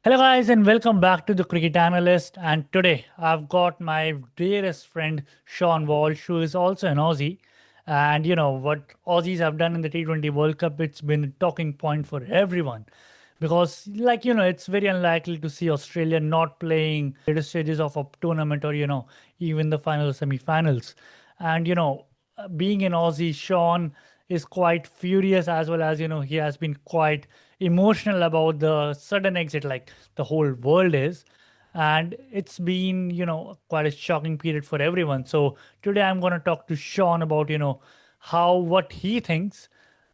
Hello, guys, and welcome back to the Cricket Analyst. And today I've got my dearest friend Sean Walsh, who is also an Aussie. And you know what Aussies have done in the T20 World Cup, it's been a talking point for everyone. Because, it's very unlikely to see Australia not playing later stages of a tournament or, even the final semi finals. And, being an Aussie, Sean is quite furious as well as, he has been quite emotional about the sudden exit, like the whole world is. And it's been, quite a shocking period for everyone. So today I'm going to talk to Sean about, how what he thinks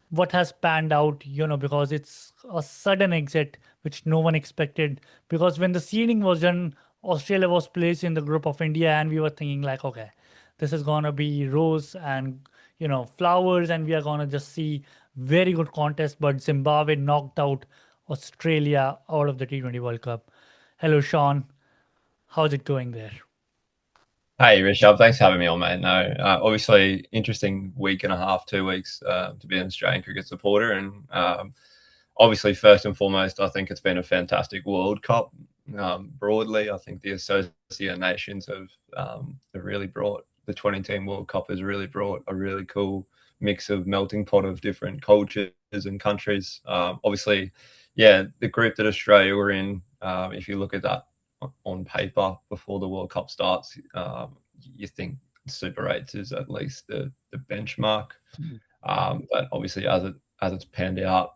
what has panned out, because it's a sudden exit which no one expected. Because when the seeding was done, Australia was placed in the group of India, and we were thinking like, okay, this is gonna be rose and flowers, and we are gonna just see very good contest. But Zimbabwe knocked out Australia out of the T20 World Cup. Hello, Sean. How's it going there? Hey, Rishabh, thanks for having me on, mate. No, obviously, interesting week and a half, 2 weeks to be an Australian cricket supporter. And obviously, first and foremost, I think it's been a fantastic World Cup. Broadly, I think the Associate Nations have really brought the 20 team World Cup has really brought a really cool mix of melting pot of different cultures and countries. Obviously, yeah, the group that Australia were in, if you look at that on paper before the World Cup starts, you think Super Eights is at least the benchmark. But obviously, as it's panned out,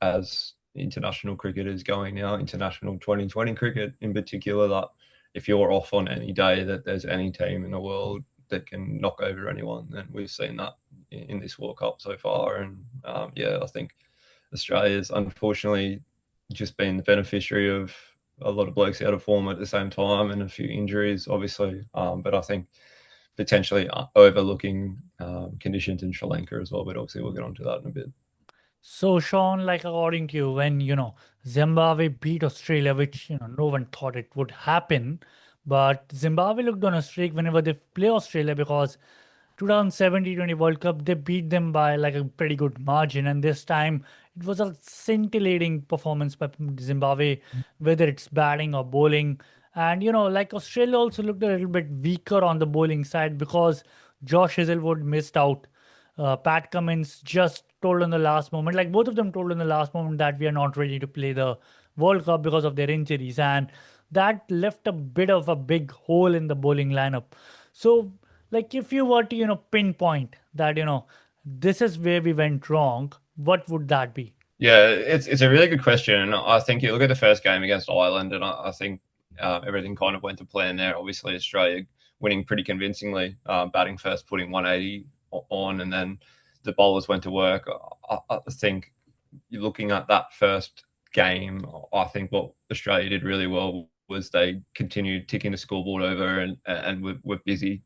as international cricket is going now, international 2020 cricket in particular, that if you're off on any day that there's any team in the world that can knock over anyone, then we've seen that in this World Cup so far. And yeah, I think Australia's unfortunately just been the beneficiary of a lot of blokes out of form at the same time and a few injuries, obviously. But I think potentially overlooking conditions in Sri Lanka as well. But obviously, we'll get onto that in a bit. So, Sean, like according to you, when Zimbabwe beat Australia, which no one thought it would happen, but Zimbabwe looked on a streak whenever they play Australia because 2007 T20 World Cup they beat them by like a pretty good margin, and this time it was a scintillating performance by Zimbabwe, whether it's batting or bowling. And like Australia also looked a little bit weaker on the bowling side because Josh Hazelwood missed out. Pat Cummins just told in the last moment, like both of them told in the last moment that we are not ready to play the World Cup because of their injuries, and that left a bit of a big hole in the bowling lineup. So, like, if you were to pinpoint that this is where we went wrong, what would that be? Yeah, it's a really good question. And I think you look at the first game against Ireland, and I think everything kind of went to plan there. Obviously, Australia winning pretty convincingly, batting first, putting 180 on, and then the bowlers went to work. I think you're looking at that first game. I think what Australia did really well was they continued ticking the scoreboard over and were busy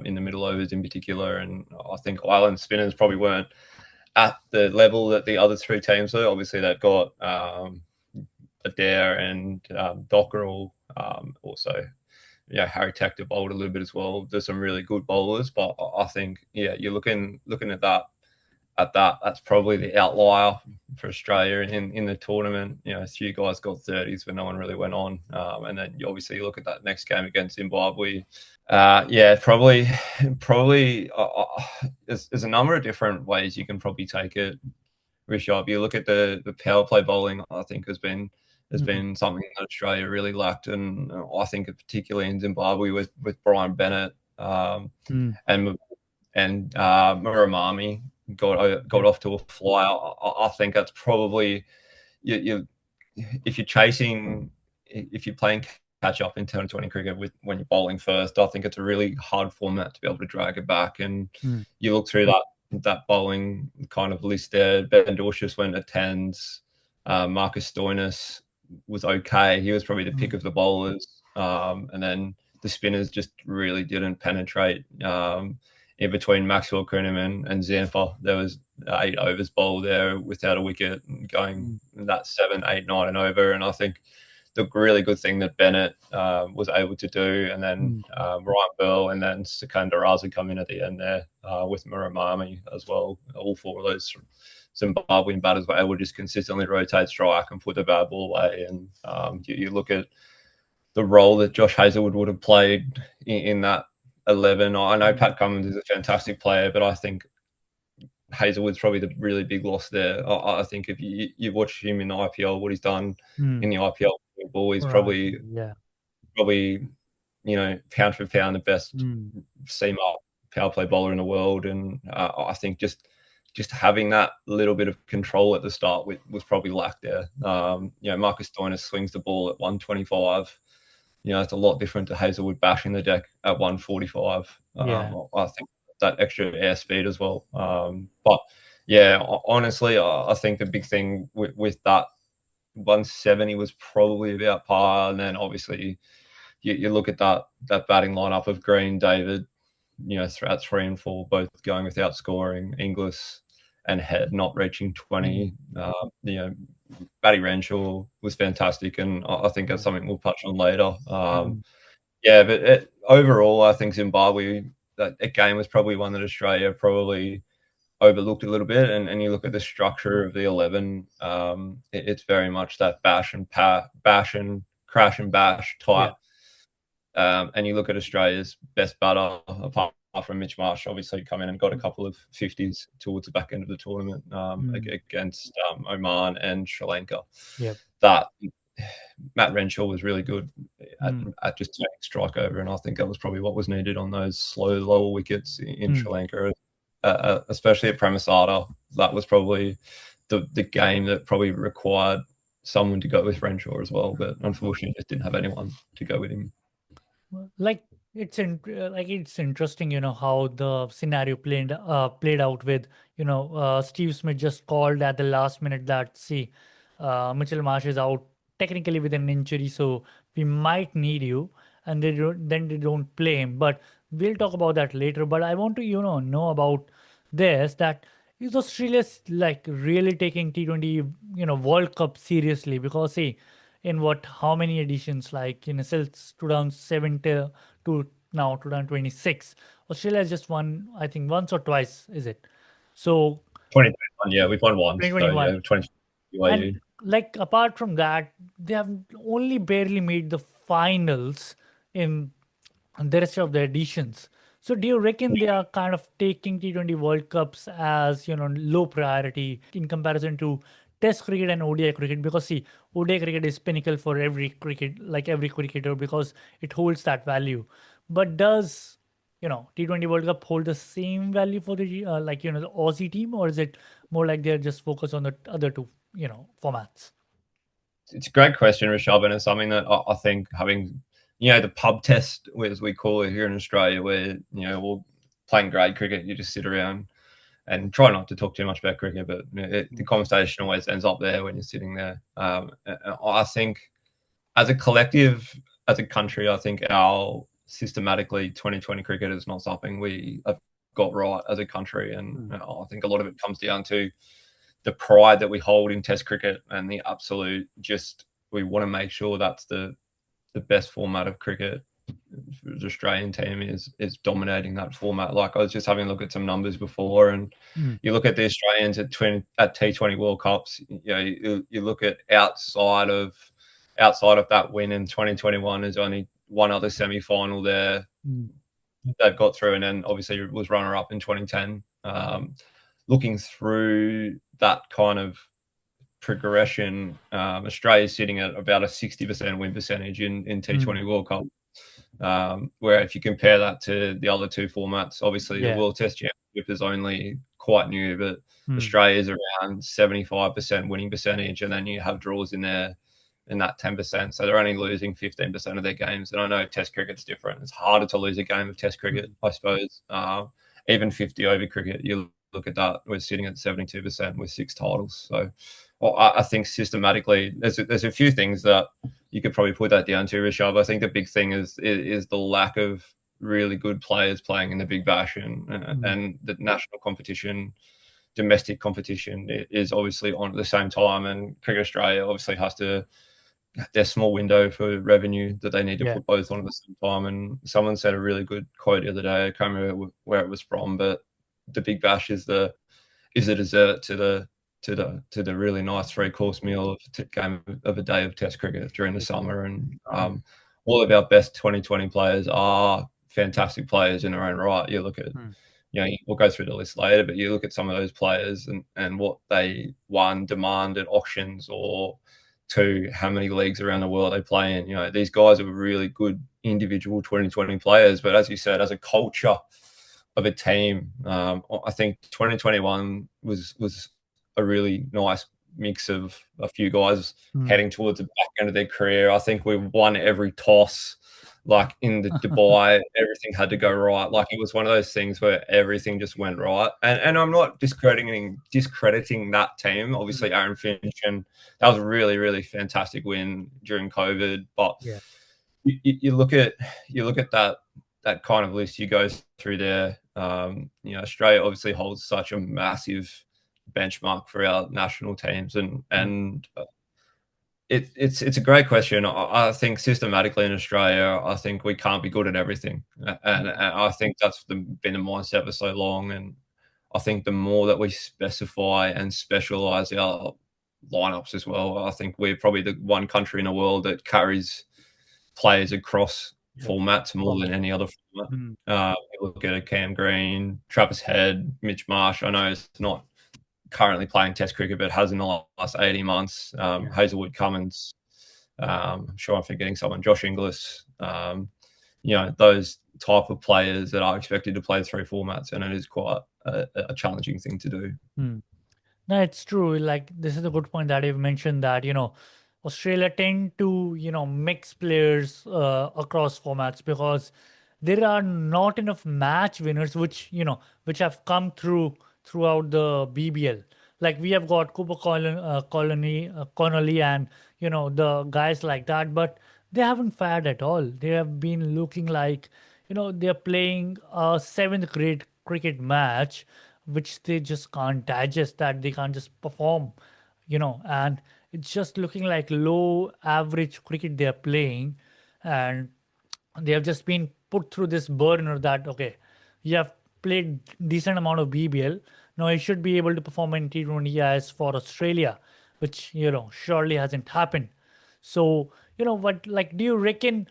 in the middle overs in particular. And I think Ireland spinners probably weren't at the level that the other three teams were. Obviously, they've got Adair and Dockerell, also Harry Tactor bowled a little bit as well. There's some really good bowlers, but I think you're looking at that's probably the outlier for Australia in the tournament. A few guys got 30s, but no one really went on. And then you obviously look at that next game against Zimbabwe. Yeah, probably. There's a number of different ways you can probably take it. Rishabh, you look at the power play bowling. I think has Mhm. been something that Australia really lacked, and I think particularly in Zimbabwe with Brian Bennett Mm. and Muramami got Yeah. off to a flyer. I think that's probably you if you're chasing if you're playing catch up in 2020 cricket with when you're bowling first. I think it's a really hard format to be able to drag it back. And Mm. you look through that bowling kind of list there. Ben Dorshus went at tens. Marcus Stoinis was okay. He was probably the pick Mm. of the bowlers. And then the spinners just really didn't penetrate. In between Maxwell Kuhneman and Zampa, there was 8 overs bowled there without a wicket, going Mm. that 7, 8, 9 and over. And I think the really good thing that Bennett was able to do, and then Mm. Ryan Bell and then Sikandar Raza come in at the end there with Muramami as well. All four of those Zimbabwean batters were able to just consistently rotate strike and put the bad ball away. And you look at the role that Josh Hazlewood would have played in that 11. I know Mm. Pat Cummins is a fantastic player, but I think Hazlewood's probably the really big loss there. I think if you watch him in the IPL, what he's done in Mm. the IPL ball, he's Right. probably Yeah. probably pound for pound the best Mm. seam up power play bowler in the world. And I think just having that little bit of control at the start was probably lacked there. Marcus Stoinis swings the ball at 125. It's a lot different to Hazlewood bashing the deck at 145. Yeah. I think that extra airspeed as well. But yeah, honestly, I think the big thing with that 170 was probably about par, and then obviously you look at that batting lineup of Green, David, throughout 3 and 4, both going without scoring. Inglis and Head not reaching Mm. 20. Batty Renshaw was fantastic, and I think that's Yeah. something we'll touch on later. Mm. Yeah, but overall, I think Zimbabwe, that game was probably one that Australia probably overlooked a little bit. And you look at the structure of the 11, it's very much that bash and crash and bash Yeah. type. And you look at Australia's best batter, apart from Mitch Marsh, obviously come in and got a couple of 50s towards the back end of the tournament Mm. against Oman and Sri Lanka. Yep. That Matt Renshaw was really good Mm. at just taking strike over, and I think that was probably what was needed on those slow, lower wickets in Mm. Sri Lanka, especially at Premasada. That was probably the game that probably required someone to go with Renshaw as well, but unfortunately, just didn't have anyone to go with him. Like it's interesting, how the scenario played out with, Steve Smith just called at the last minute that, see, Mitchell Marsh is out technically with an injury, so we might need you, and they don't play him. But we'll talk about that later. But I want to, know about this, that is Australia like really taking T20 World Cup seriously? Because see, in what, how many editions, like since 2007 to now 2026, Australia has just won, I think, once or twice, is it? So 2021, yeah, we've won once. So 2021. yeah, 20 And UAE. like apart from that, they have only barely made the finals in the rest of the editions. So do you reckon they are kind of taking T20 World Cups as, low priority in comparison to Test cricket and ODI cricket? Because see, ODI cricket is pinnacle for every cricket, like every cricketer, because it holds that value. But does, T20 World Cup hold the same value for the the Aussie team, or is it more like they're just focused on the other two, formats? It's a great question, Rishabh, and it's something that I think having, the pub test, as we call it here in Australia, where, we're playing grade cricket, you just sit around and try not to talk too much about cricket, but the conversation always ends up there when you're sitting there. I think as a collective, as a country, I think our systematically 2020 cricket is not something we have got right as a country. And Mm. I think a lot of it comes down to the pride that we hold in Test cricket and the absolute just we want to make sure that's the best format of cricket. The Australian team is dominating that format. Like I was just having a look at some numbers before, and Mm. you look at the Australians at T20 World Cups. You look at outside of that win in 2021. There's only one other semi final there Mm. they've got through, and then obviously was runner up in 2010. Looking through that kind of progression, Australia's sitting at about a 60% win percentage in Mm. T20 World Cup. Where if you compare that to the other two formats, obviously the Yeah. World Test Championship is only quite new, but Mm. Australia's around 75% winning percentage, and then you have draws in there in that 10%. So they're only losing 15% of their games. And I know Test cricket's different. It's harder to lose a game of Test cricket, Mm. I suppose. Even 50 over cricket, you look at that, we're sitting at 72% with 6 titles. So I think systematically, there's a few things that you could probably put that down to, Rishabh. I think the big thing is the lack of really good players playing in the Big Bash, Mm. and the national competition, domestic competition is obviously on at the same time, and Cricket Australia obviously has to their small window for revenue that they need to Yeah. put both on at the same time. And someone said a really good quote the other day. I can't remember where it was from, but the Big Bash is the dessert to the really nice 3-course meal of game of a day of Test cricket during the Yeah. summer. And Mm, all of our best 2020 players are fantastic players in their own right. You look at, mm, we'll go through the list later, but you look at some of those players and what they, one, demand at auctions, or two, how many leagues around the world they play in. These guys are really good individual 2020 players, but as you said, as a culture of a team, I think 2021 was a really nice mix of a few guys mm. heading towards the back end of their career. I think we won every toss. Like in the Dubai, everything had to go right. Like it was one of those things where everything just went right. And I'm not discrediting that team. Mm, Obviously, Aaron Finch, and that was a really, really fantastic win during COVID. But yeah. you look at that kind of list you go through there. Australia obviously holds such a massive benchmark for our national teams, and Mm, it's a great question. I think systematically in Australia, I think we can't be good at everything, and mm, I think that's been the mindset for so long. And I think the more that we specify and specialize our lineups as well, I think we're probably the one country in the world that carries players across yeah. formats more than Format. any other format. Mm, You look at a Cam Green, Travis Head, Mitch Marsh. I know it's not currently playing Test cricket, but has in the last 18 months. yeah. Hazelwood Cummins. I'm sure I'm forgetting someone. Josh Inglis. Those type of players that are expected to play three formats, and it is quite a challenging thing to do. Mm. No, it's true. Like this is a good point that you've mentioned that, Australia tend to, mix players across formats because there are not enough match winners which have come throughout the BBL. Like we have got Connolly and the guys like that, but they haven't fared at all. They have been looking like they're playing a seventh grade cricket match which they just can't digest, that they can't just perform, and it's just looking like low average cricket they are playing. And they have just been put through this burner that okay, you have played decent amount of BBL, now you should be able to perform in T20 as for Australia, which surely hasn't happened. So what, like, do you reckon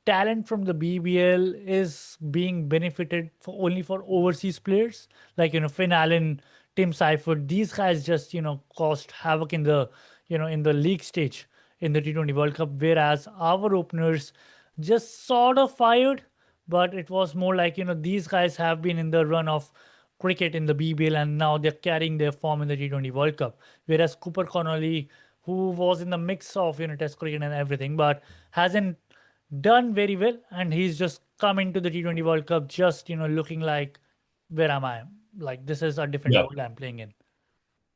talent from the BBL is being benefited for only for overseas players like Finn Allen, Tim Seifert? These guys just caused havoc in the in the league stage in the T20 World Cup, whereas our openers just sort of fired, but it was more like these guys have been in the run of cricket in the BBL and now they're carrying their form in the T20 World Cup. Whereas Cooper Connolly, who was in the mix of Test cricket and everything, but hasn't done very well, and he's just come into the T20 World Cup just looking like, where am I? Like this is a different Yeah. world I'm playing in.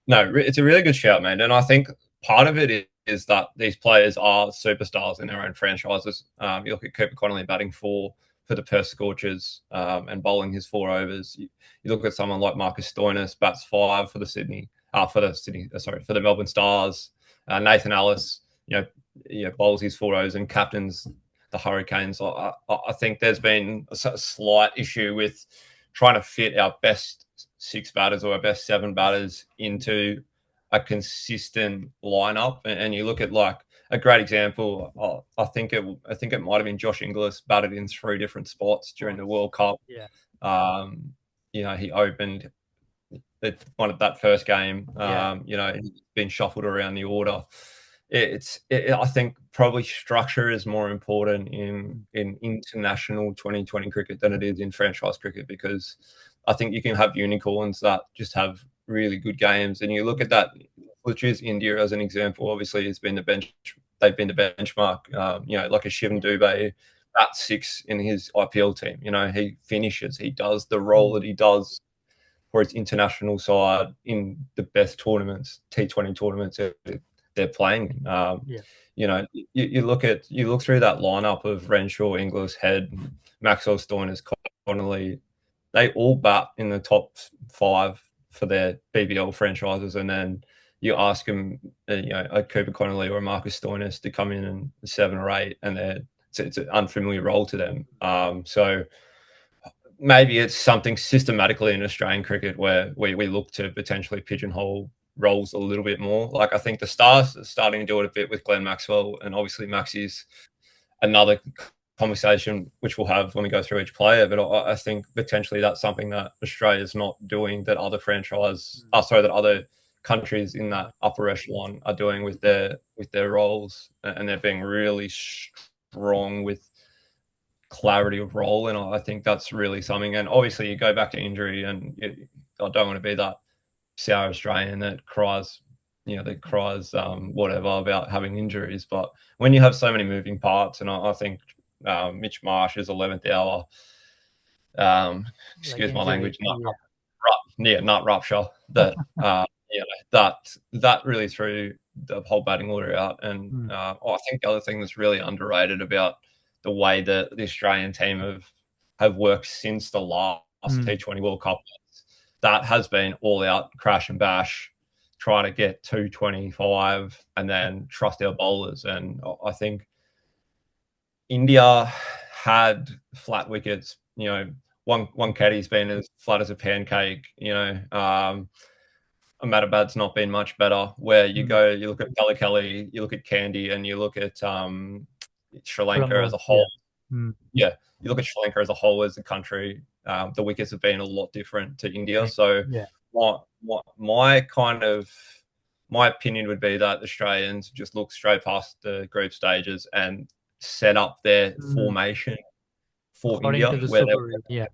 No, it's a really good shout, man. And I think part of it is that these players are superstars in their own franchises. You look at Cooper Connolly batting four for the Perth Scorchers, and bowling his 4 overs. You look at someone like Marcus Stoinis, bats five for the for the Melbourne Stars. Nathan Ellis, bowls his 4 overs and captains the Hurricanes. I think there's been a slight issue with trying to fit our best six batters or our best seven batters into a consistent lineup. And you look at like a great example. I think it might have been Josh Inglis batted in three different spots during the Spots. World Cup. Yeah. He opened one of that first game. Yeah. He's been shuffled around the order. I think probably structure is more important Mm, in international 2020 cricket than it is in franchise cricket, because I think you can have unicorns that just have really good games. And you look mm, at that, which is India as an example. Obviously, it's been the bench. They've been the benchmark. Like a Shivam yeah. Dubé, at six in his IPL team. He finishes. He does the role Mm, that he does for its international side in the best tournaments, T20 tournaments that they're playing. yeah. You look through that lineup of Renshaw, Inglis, Head, Maxwell, Stoinis, Connolly. They all bat in the top five for their BBL franchises, and then you ask them, a Cooper Connolly or a Marcus Stoinis to come in and seven or eight, and it's an unfamiliar role to them. So maybe it's something systematically in Australian cricket where we look to potentially pigeonhole roles a little bit more. Like I think the Stars are starting to do it a bit with Glenn Maxwell, and obviously Maxi's another conversation which we'll have when we go through each player. But I think potentially that's something that Australia's not doing that other that other countries in that upper echelon are doing with their roles, and they're being really strong with clarity of role. And I think that's really something. And obviously, you go back to injury, and I don't want to be that sour Australian that cries whatever about having injuries. But when you have so many moving parts, and I think Mitch Marsh's 11th hour, Like excuse my injury. language, Yeah. nut rupture that that really threw the whole batting order out. And Mm, I think the other thing that's really underrated about the way that the Australian team have worked since the last mm, T20 World Cup, that has been all out crash and bash, trying to get 225 and then trust our bowlers. And I think India had flat wickets. One caddy's been as flat as a pancake. Ahmedabad's not been much better. Where you mm. go, you look at Kelly, you look at Candy, and you look at Sri Lanka as Colombo. a whole. Yeah. Mm, Yeah, you look at Sri Lanka as a whole as a country. The wickets have been a lot different to India. So, yeah. my kind of my opinion would be that Australians just look straight past the group stages and set up their Mm, formation for according to India, the Super Eight. Yeah.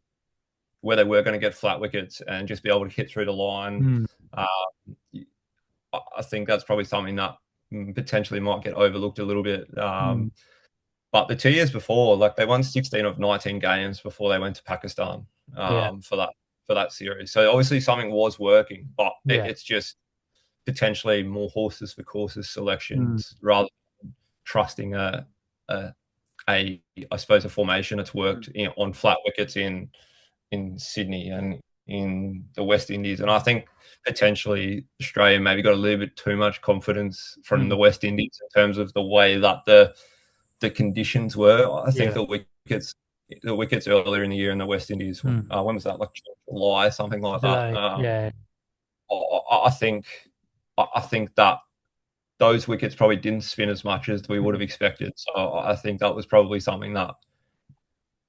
where they were going to get flat wickets and just be able to hit through the line. Mm, Uh, I think that's probably something that potentially might get overlooked a little bit. mm, But the 2 years before, like they won 16 of 19 games before they went to Pakistan yeah. For that series. So obviously something was working, but Yeah. it's just potentially more horses for courses Mm, selections rather than trusting a I suppose a formation that's mm, worked on flat wickets in Sydney and in the West Indies. And I think potentially Australia maybe got a little bit too much confidence from the mm, West Indies in terms of the way that the conditions were. I think yeah. the wickets earlier in the year in the West Indies. Mm, When was that? Like July, something like that. July. Yeah. I think I think that those wickets probably didn't spin as much as we would have Mm, expected. So I think that was probably something that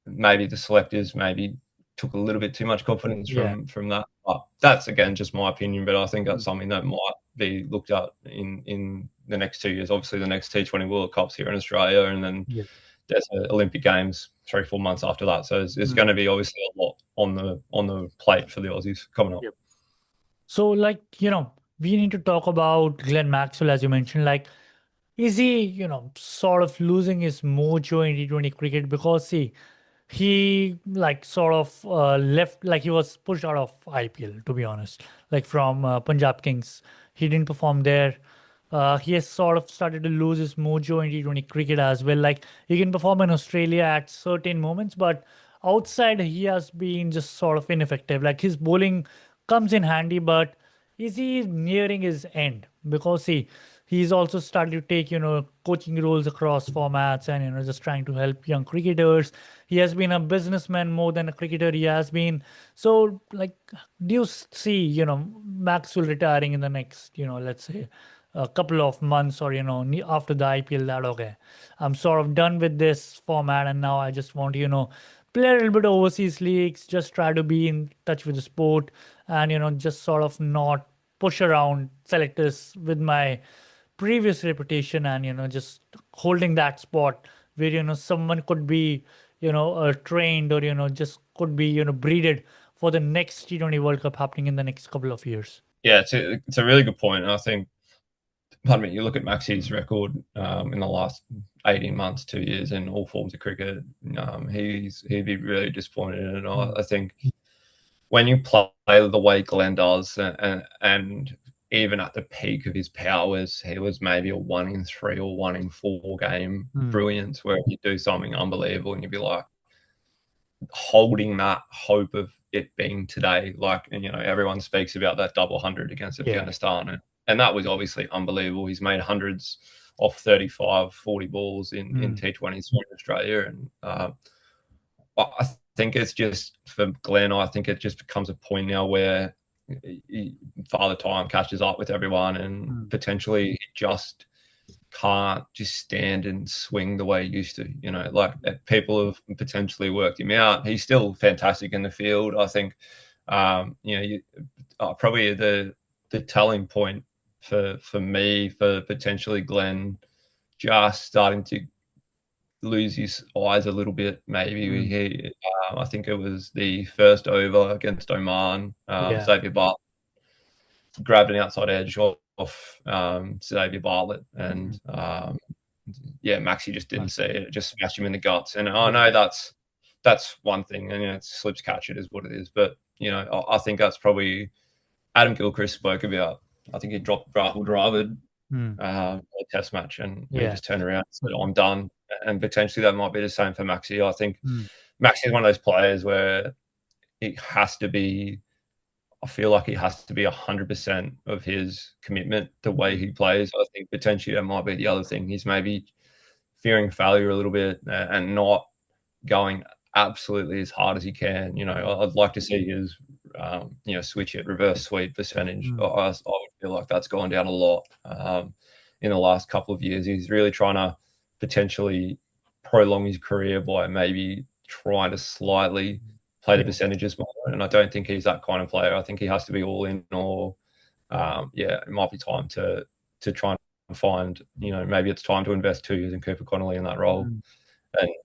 maybe the selectors maybe took a little bit too much confidence yeah. from that. But that's again just my opinion. But I think that's Mm, something that might be looked at in the next 2 years. Obviously, the next T20 World Cups here in Australia, and then yeah. there's Olympic Games 3 4 months after that. So there's Mm, going to be obviously a lot on the plate for the Aussies coming up. yep. So, like, we need to talk about Glenn Maxwell, as you mentioned. Like, is he, sort of losing his mojo in T20 cricket? Because, see, he like sort of left, like he was pushed out of IPL, to be honest, like from Punjab Kings. He didn't perform there. He has sort of started to lose his mojo in T20 cricket as well. Like he can perform in Australia at certain moments, but outside he has been just sort of ineffective. Like his bowling comes in handy, but is he nearing his end? Because see, he's also started to take coaching roles across formats and just trying to help young cricketers. He has been a businessman more than a cricketer. He has been. So like, do you see Maxwell retiring in the next let's say a couple of months, or after the IPL, that okay, I'm sort of done with this format and now I just want to play a little bit of overseas leagues, just try to be in touch with the sport, and just sort of not push around selectors with my previous reputation, and just holding that spot where someone could be trained, or just could be breeded for the next T20 World Cup happening in the next couple of years. Yeah, it's a really good point. And I think, pardon me, you look at Maxi's record in the last 18 months, 2 years in all forms of cricket. He'd be really disappointed. And Mm, I think when you play the way Glenn does, and even at the peak of his powers, he was maybe a 1 in 3 or 1 in 4 game mm, brilliance where he'd do something unbelievable and you'd be like holding that hope of it being today. Like, and everyone speaks about that double hundred against yeah. Afghanistan, and that was obviously unbelievable. He's made hundreds off 35, 40 balls in Mm, T20s in Australia, and I think it's just for Glenn. I think it just becomes a point now where Father Time catches up with everyone, and mm, potentially he just can't just stand and swing the way he used to. Like people have potentially worked him out. He's still fantastic in the field. I think, probably the telling point for me for potentially Glenn just starting to lose his eyes a little bit. Maybe mm. I think it was the first over against Oman. Yeah. Xavier Bartlett grabbed an outside edge off Xavier Bartlett, and Mm. yeah, Maxi just didn't Nice. see it. It just smashed him in the guts. And I Yeah. know that's one thing, and it's slips catch it is what it is. But I think that's probably Adam Gilchrist spoke about. I think he dropped Rahul Dravid Mm. a test match, and he Yeah. just turned around and said, "I'm done." And potentially that might be the same for Maxi. I think Mm. Maxi is one of those players where it has to be. I feel like he has to be 100% of his commitment the way Mm. he plays. I think potentially that might be the other thing. He's maybe fearing failure a little bit and not going absolutely as hard as he can. I'd like to see his switch hit reverse sweep percentage. Mm. I would feel like that's gone down a lot in the last couple of years. He's really trying to potentially prolong his career by maybe trying to slightly play the Yeah. percentages more. And I don't think he's that kind of player. I think he has to be all in, or yeah, it might be time to try and find. Maybe it's time to invest 2 years in Cooper Connolly in that role, Mm.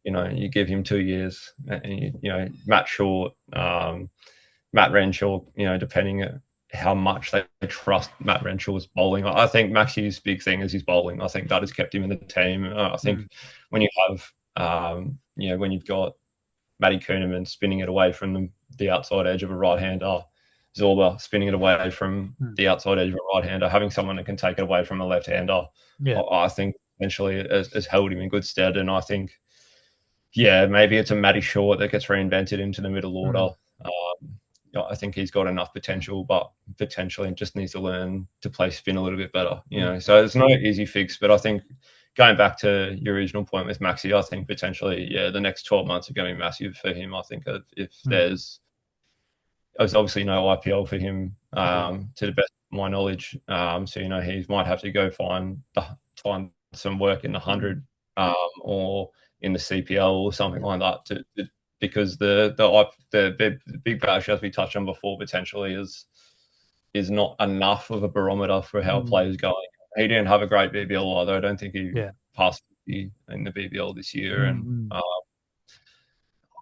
and you give him 2 years, and Matt Short, Matt Renshaw, depending on how much they trust Matt Renshaw's bowling. I think Maxi's big thing is his bowling. I think that has kept him in the team. I think Mm. when you have, when you've got Matty Kuhneman spinning it away from the outside edge of a right-hander, Zorba spinning it away from Mm. the outside edge of a right-hander, having someone that can take it away from a left-hander, Yeah. I think essentially has held him in good stead. And I think, yeah, maybe it's a Matty Short that gets reinvented into the middle Mm. order. I think he's got enough potential, but potentially just needs to learn to play spin a little bit better. Mm. So it's not an easy fix, but I think going back to your original point with Maxi, I think potentially, yeah, the next 12 months are going to be massive for him. I think if Mm. there's obviously no IPL for him, Yeah. to the best of my knowledge. So he might have to go find some work in the Mm. 100, or in the CPL or something Yeah. like that, because the big bash, as we touched on before, potentially is not enough of a barometer for how a Mm. player's going. He didn't have a great BBL either. I don't think he Yeah. passed in the BBL this year, Mm. and Mm.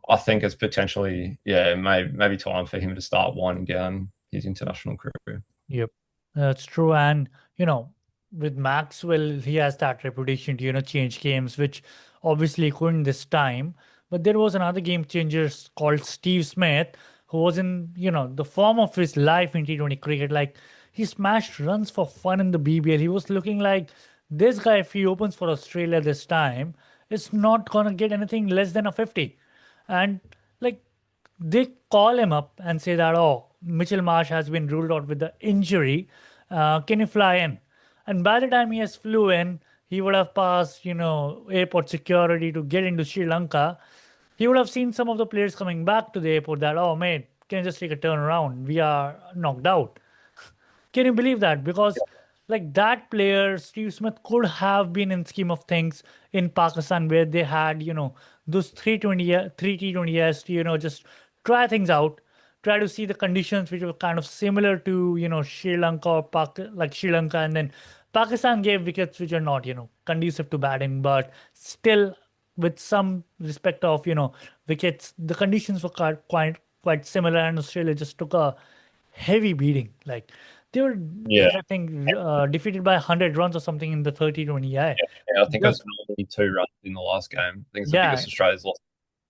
I think it's potentially, yeah, maybe time for him to start winding down his international career. Yep, that's true. And, with Maxwell, he has that reputation to, change games, which obviously couldn't this time. But there was another game changer called Steve Smith, who was in, the form of his life in T20 cricket. Like, he smashed runs for fun in the BBL. He was looking like this guy, if he opens for Australia this time, is not going to get anything less than a 50. And, like, they call him up and say that, oh, Mitchell Marsh has been ruled out with the injury. Can you fly in? And by the time he has flew in, he would have passed, airport security to get into Sri Lanka. He would have seen some of the players coming back to the airport that, oh, mate, can you just take a turn around? We are knocked out. Can you believe that? Because like that player, Steve Smith, could have been in scheme of things in Pakistan where they had, those 3 T20 years to, just try things out, try to see the conditions which were kind of similar to, Sri Lanka or like Sri Lanka. And then Pakistan gave wickets which are not, conducive to batting, but still with some respect of, wickets, the conditions were quite similar, and Australia just took a heavy beating. Like they were, Yeah, I think, defeated by 100 runs or something in the 30-20. Yeah, yeah, I think it was just only 2 runs in the last game. I think it's the yeah, biggest Australia's lost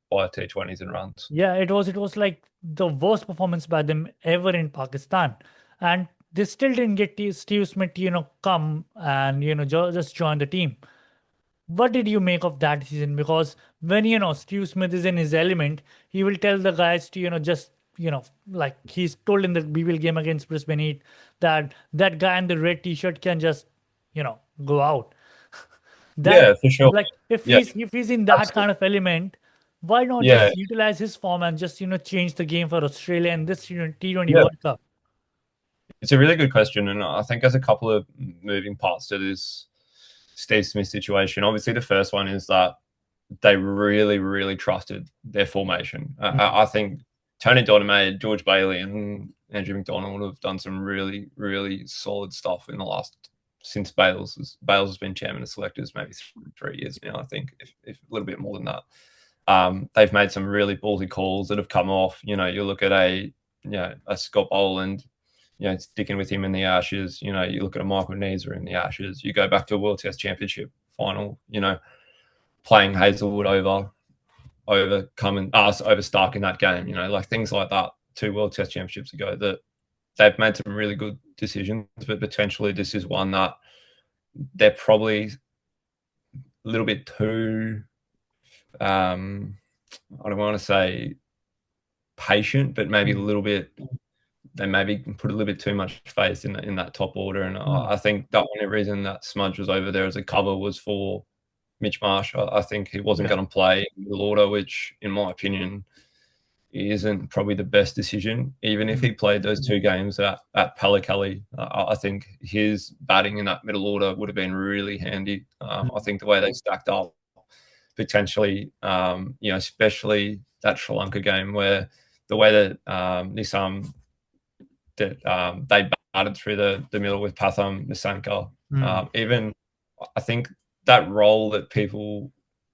by T20s in runs. yeah. It was like the worst performance by them ever in Pakistan, and they still didn't get Steve Smith to come and just join the team. What did you make of that decision? Because when Steve Smith is in his element, he will tell the guys to just like he's told in the BBL game against Brisbane Heat that that guy in the red T-shirt can just go out. That Yeah, for sure. like Yeah, if he's in that absolutely. kind of element, why not Yeah, just utilize his form and just change the game for Australia and this T20 yeah, World Cup? It's a really good question, and I think there's a couple of moving parts to this Steve Smith situation. Obviously, the first one is that they really, really trusted their formation. Mm, I think Tony Dodemaide, George Bailey, and Andrew McDonald have done some really, really solid stuff in the last since Bales has been chairman of selectors, maybe 3 years now. I think, if a little bit more than that. They've made some really ballsy calls that have come off. You look at a Scott Boland, sticking with him in the Ashes. You look at a Michael Neser in the Ashes. You go back to a World Test Championship final. Playing Hazelwood over Stark in that game. Like things like that. 2 World Test Championships ago, that they've made some really good decisions, but potentially this is one that they're probably a little bit too. I don't want to say patient, but maybe a mm, little bit. They maybe put a little bit too much faith in that top order, and mm, I think the only reason that Smudge was over there as a cover was for Mitch Marsh. I think he wasn't yeah. going to play in middle order, which, in my opinion, isn't probably the best decision. Even if he Mm, played those 2 games at Pallacali, I think his batting in that middle order would have been really handy. I mm, think the way they stacked up, potentially, especially that Sri Lanka game, where the way that they batted through the middle with Pathum Nisanka. mm, Even I think that role that people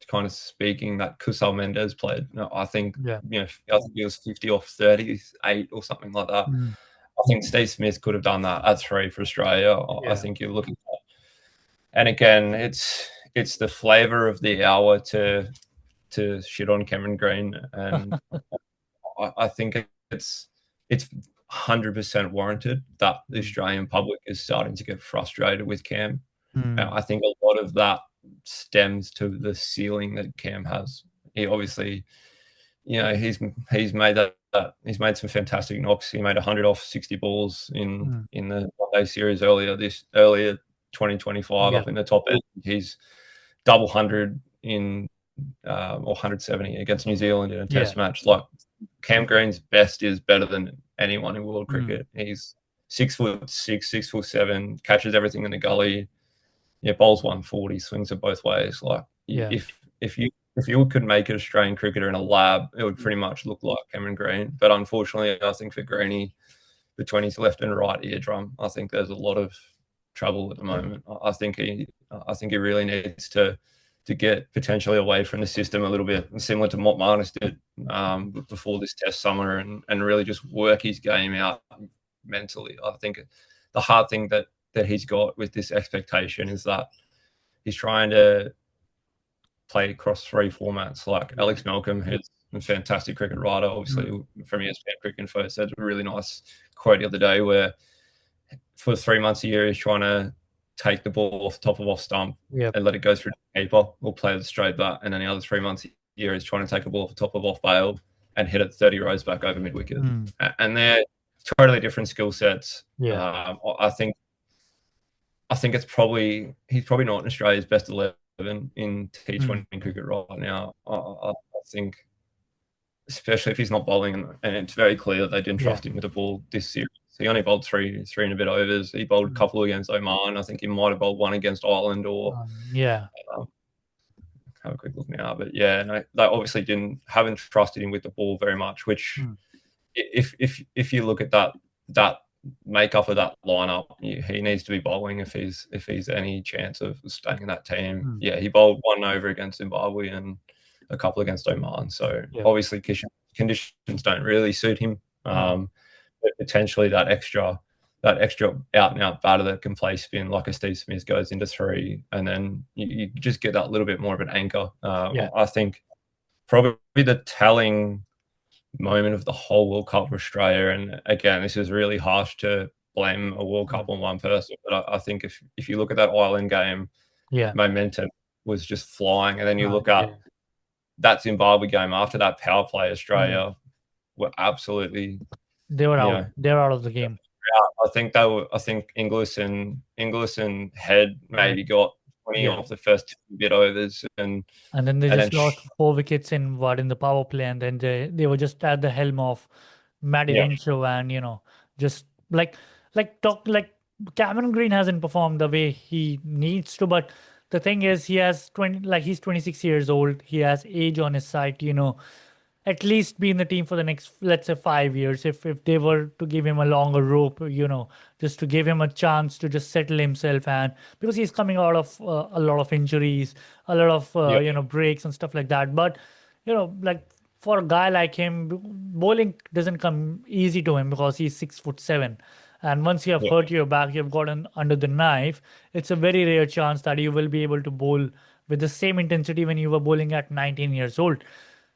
kind of speaking that Kusal Mendez played. I think yeah. I think he was 50 off 38 or something like that. Mm, I think Steve Smith could have done that at 3 for Australia. I yeah. think you're looking at, and again, it's the flavour of the hour to shit on Cameron Green, and I think it's 100% warranted that the Mm, Australian public is starting to get frustrated with Cam. mm, I think a lot of that stems to the ceiling that Cam has. He obviously, he's made he's made some fantastic knocks. He made 100 off 60 balls in mm, in the one-day series earlier 2025 yeah. up in the top end. He's double hundred in or 170 against New Zealand in a Yeah. test match. Like Cam Green's best is better than anyone in world Mm, cricket. He's 6'6", 6'7", catches everything in the gully. Yeah, bowls 140, swings it both ways. Like yeah. if you could make an Australian cricketer in a lab, it would pretty much look like Cameron Green. But unfortunately, I think for Greeny, between his left and right eardrum, I think there's a lot of trouble at the moment. I think he really needs to get potentially away from the system a little bit, similar to what Marnus did before this test summer, and really just work his game out mentally. I think the hard thing that he's got with this expectation is that he's trying to play across 3 formats. Like Yeah. Alex Malcolm, who's a fantastic cricket writer, obviously Mm, from ESPN Cricket Info, said a really nice quote the other day where for 3 months a year he's trying to take the ball off the top of off stump yep. and let it go through the keeper or play the straight bat, and then the other 3 months a year he's trying to take a ball off the top of off bail and hit it 30 rows back over mid wicket, Mm, and they're totally different skill sets. yeah. I think he's probably not in Australia's best 11 in Mm, T20 cricket right now. I think, especially if he's not bowling, and it's very clear that they didn't yeah. trust him with the ball this series. He only bowled three and a bit overs. He bowled a Mm, couple against Oman. I think he might have bowled one against Ireland, or yeah. um, have a quick look now. But yeah, no, they obviously haven't trusted him with the ball very much. Which, Mm, if you look at that makeup of that lineup, he needs to be bowling if he's any chance of staying in that team. mm, Yeah, he bowled one over against Zimbabwe and a couple against Oman. So yep. obviously conditions don't really suit him. Mm, But potentially that extra out and out batter that can play spin like a Steve Smith goes into 3, and then you just get that little bit more of an anchor. yeah. I think probably the telling moment of the whole World Cup for Australia. And again, this is really harsh to blame a World Cup Mm, on one person, but I think if you look at that Ireland game, yeah. momentum was just flying, and then you look at Yeah. that Zimbabwe game after that power play, Mm, Australia were absolutely, they were you out. know, They were out of the game. I think Inglis and Head Yeah. maybe got 20 Yeah. off the first bit overs, And then they and then just lost 4 wickets in the power play, and then they were just at the helm of Matty yeah, Renshaw, and just like like Cameron Green hasn't performed the way he needs to, but the thing is he has 20, like he's 26 years old. He has age on his side, at least be in the team for the next, let's say, 5 years. If they were to give him a longer rope, just to give him a chance to just settle himself, and because he's coming out of a lot of injuries, a lot of Yeah, breaks and stuff like that. But like for a guy like him, bowling doesn't come easy to him because he's 6'7", and once you have yeah, hurt your back, you've gotten under the knife. It's a very rare chance that you will be able to bowl with the same intensity when you were bowling at 19 years old.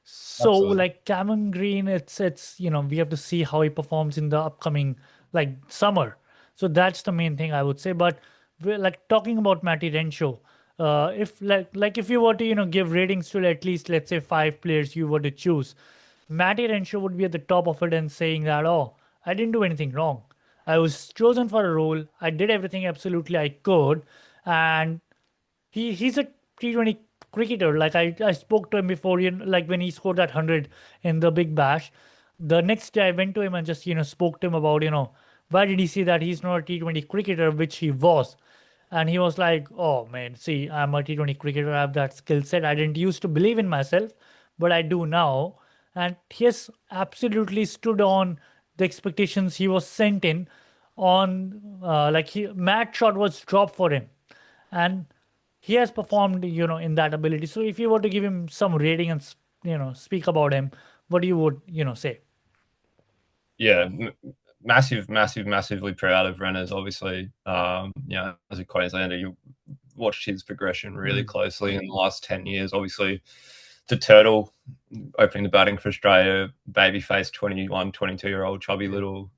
So absolutely. like Cameron Green, it's we have to see how he performs in the upcoming like summer. So that's the main thing I would say. But we're like talking about Matty Renshaw. If like if you were to give ratings to at least, let's say, 5 players you were to choose, Matty Renshaw would be at the top of it and saying that, oh, I didn't do anything wrong. I was chosen for a role. I did everything absolutely I could, and he's a T20 cricketer. Like I spoke to him before, like when he scored that 100 in the Big Bash. The next day I went to him and just spoke to him about why did he see that he's not a T20 cricketer, which he was. And he was like, oh man, see, I'm a T20 cricketer. I have that skill set. I didn't used to believe in myself, but I do now. And he has absolutely stood on the expectations he was sent in on. Like Matt shot was dropped for him, and he has performed in that ability. So if you were to give him some rating and speak about him, what you would say? Yeah, massive, massive, massively proud of Renners. Obviously, as a Queenslander, you watched his progression really Mm, closely in the last 10 years. Obviously, the turtle opening the batting for Australia, baby face 21, 22 year old chubby yeah. little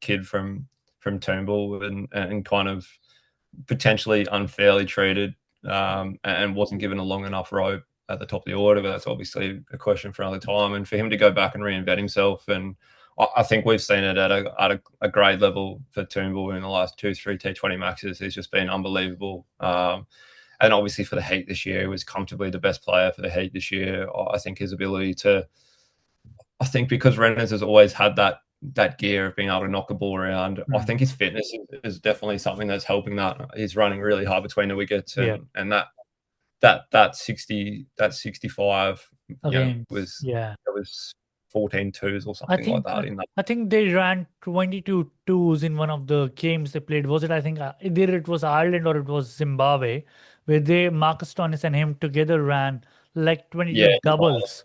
kid from Toombul, and kind of potentially unfairly treated, and wasn't given a long enough rope at the top of the order. But that's obviously a question for another time. And for him to go back and reinvent himself, and I think we've seen it at a grade level for Toombul in the last 2, 3 T20 maxes. He's just been unbelievable. And obviously for the Heat this year, he was comfortably the best player for the Heat this year. I think his ability to, I think because Reynolds has always had that gear of being able to knock a ball around. I Mm, think his fitness is definitely something that's helping that. He's running really hard between the wickets, yeah. and that 65, Against, was yeah. it was 14 twos or I something like think that in that. I think they ran 22 twos in one of the games they played. Was it? I think either it was Ireland or it was Zimbabwe, where they Marcus Stoinis and him together ran like 22 Yeah, doubles.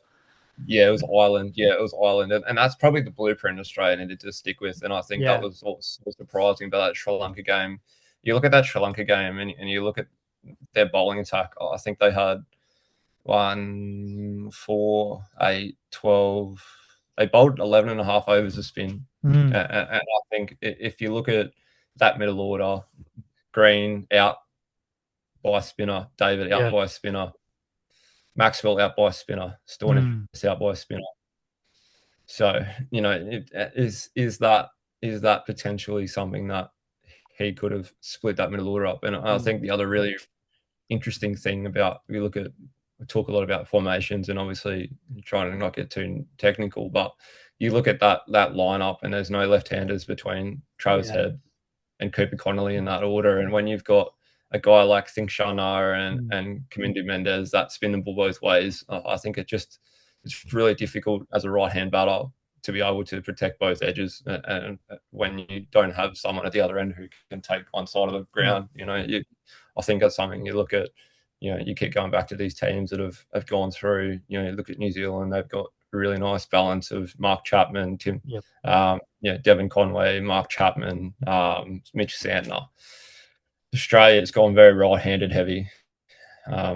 yeah, it was Ireland. Yeah, it was Ireland, and that's probably the blueprint Australia needed to stick with. And I think that Yeah. was what was surprising about that Sri Lanka game. You look at that Sri Lanka game, and you look at their bowling attack. I think they had 1, 4, 8, 12. They bowled 11 and a half overs of spin. Mm, And I think if you look at that middle order, Green out by a spinner, David out yeah. by a spinner, Maxwell out by a spinner, Stornis Mm, out by a spinner. So, is that potentially something that he could have split that middle order up? And I mm, think the other really interesting thing about we talk a lot about formations, and obviously trying to not get too technical, but you look at that lineup and there's no left-handers between Travis yeah. Head and Cooper Connolly in that order. And when you've got a guy like Think Shana Mm, and Kamindu Mendez that spin the ball both ways, I think it's really difficult as a right hand batter to be able to protect both edges. And when you don't have someone at the other end who can take one side of the mm, ground, I think that's something you look at. You keep going back to these teams that have gone through. Look at New Zealand; they've got a really nice balance of Mark Chapman, yep. Devon Conway, Mark Chapman, Mitch Santner. Australia has gone very right-handed heavy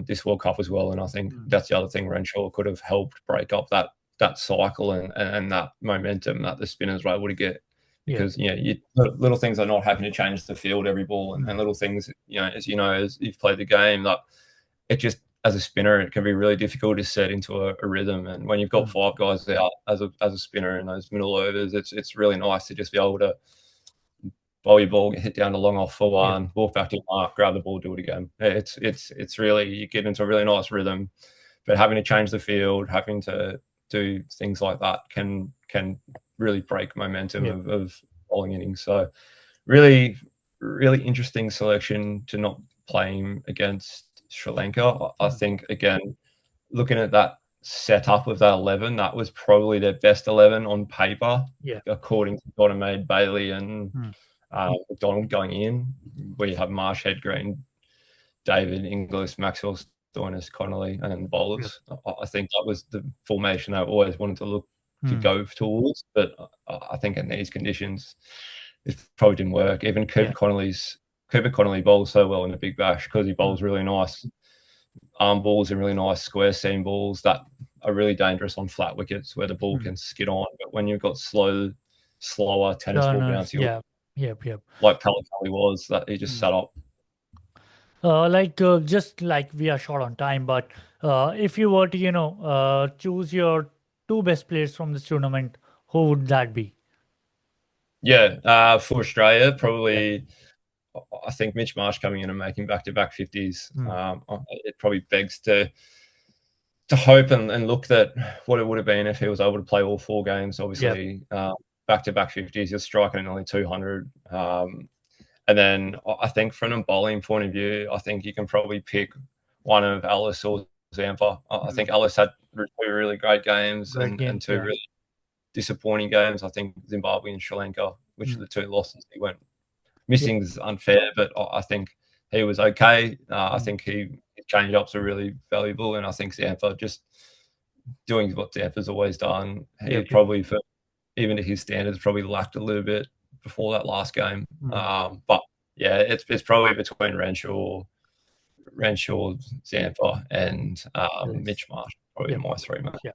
this World Cup as well, and I think Mm, that's the other thing Renshaw could have helped break up that cycle and that momentum that the spinners were able to get. yeah. Because little things are not having to change the field every ball, and Mm, little things, as you've played the game, that it just, as a spinner, it can be really difficult to set into a rhythm. And when you've got mm, 5 guys out as a spinner in those middle overs, it's really nice to just be able to bowl your ball, get hit down the long off for yep. one, walk back to your mark, grab the ball, do it again. It's really, you get into a really nice rhythm. But having to change the field, having to do things like that can really break momentum Yep. of bowling innings. So really, really interesting selection to not play him against Sri Lanka. I Mm. think, again, looking at that setup of that 11, that was probably their best 11 on paper, Yeah. according to Gordon Maid, Bailey, and Mm. McDonald going in. We have Marsh, Head, Green, David, Inglis, Maxwell, Stoinis, Connolly, and then the Yep. bowlers. I think that was the formation I've always wanted to look to Mm. go towards, but I think in these conditions, it probably didn't work. Even Yeah. Cooper Connolly bowls so well in the Big Bash because he Mm. bowls really nice arm balls and really nice square seam balls that are really dangerous on flat wickets where the ball Mm. can skid on. But when you've got slower tennis ball Turners. bouncy, Yeah. Yep. Yep. like Pally was, that he just Mm. sat up. Just like we are short on time, but if you were to, choose your two best players from this tournament, who would that be? Yeah, for Australia, Yep. probably I think Mitch Marsh coming in and making back-to-back 50s. Mm. It probably begs to hope and look that what it would have been if he was able to play all four games. Yep. Obviously, back-to-back 50s, you're striking at nearly 200. And then I think from a bowling point of view, I think you can probably pick one of Ellis or Zampa. I Mm. think Ellis had two really great games Great and games. two Yeah. really disappointing games. I think Zimbabwe and Sri Lanka, which are Mm. the two losses he went Yep. missing, is unfair, but I think he was okay. I Mm. think his change ups are really valuable, and I think Zampa just doing what Zampa's always done. He Yep. Yep. probably, for even to his standards, probably lacked a little bit before that last game. Mm. But yeah, it's probably between Renshaw, Zampa, and Yes. Mitch Marsh. Probably Yep. my three, mate. Yeah.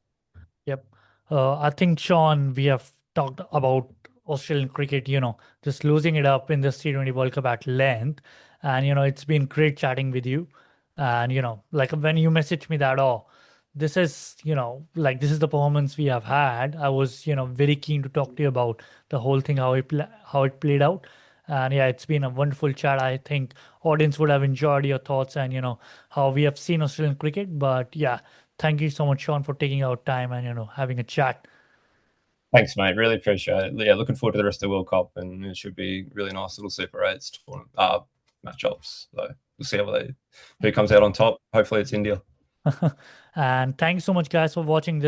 Yep. I think, Sean, we have talked about Australian cricket, just losing it up in this T20 World Cup at length. And, it's been great chatting with you. And, like when you messaged me that, oh, this is, like this is the performance we have had. I was, very keen to talk to you about the whole thing, how it played out. And yeah, it's been a wonderful chat. I think audience would have enjoyed your thoughts and, how we have seen Australian cricket. But yeah, thank you so much, Sean, for taking out time and having a chat. Thanks, mate. Really appreciate it. Yeah, looking forward to the rest of the World Cup, and it should be really nice little Super Eights matchups. So we'll see who comes out on top. Hopefully, it's India. And thanks so much, guys, for watching this.